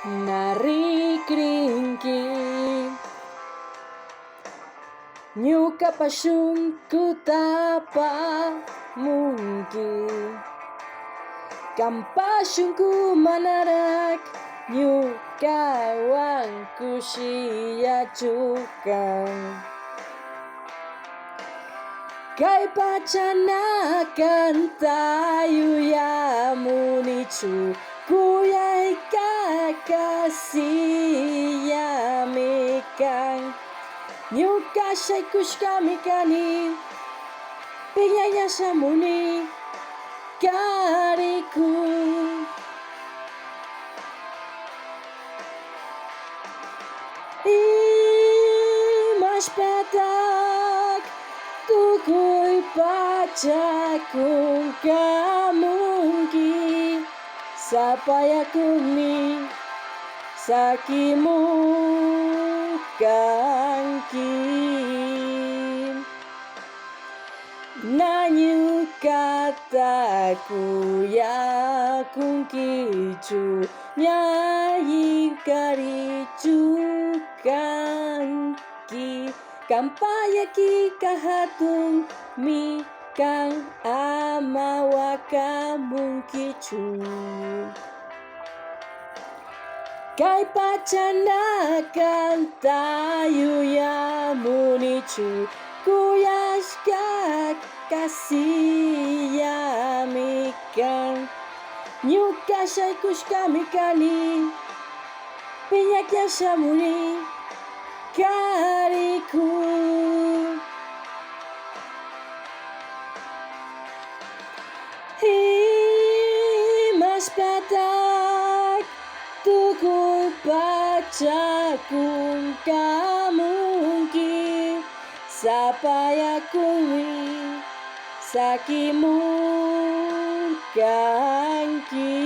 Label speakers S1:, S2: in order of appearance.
S1: Narikringking Nyuka pasyungku tapa mungkin Kampasyungku manarak Nyuka wangku sia cukang Kay pacanakan tayo ya municu Kuyay kakasih ya mekang Nyuka syai kushkami kani Piyaya samuni kariku Imas petak Tukuy baca kung kamungki Sapaya kumi sakimu kangkin Nanyu kataku ya kung kicu Nyayi karicu kangki Kampaya ki kahatung mi kang amawaka mungkicu Kay pacanakan tayo ya municu Kuyas kakasih ya mikang Nyuka syai kushkami kani Pinyak ya samuni kariku Himas patak Tuku baca kung kamungki Sapaya kumi sakimu kangki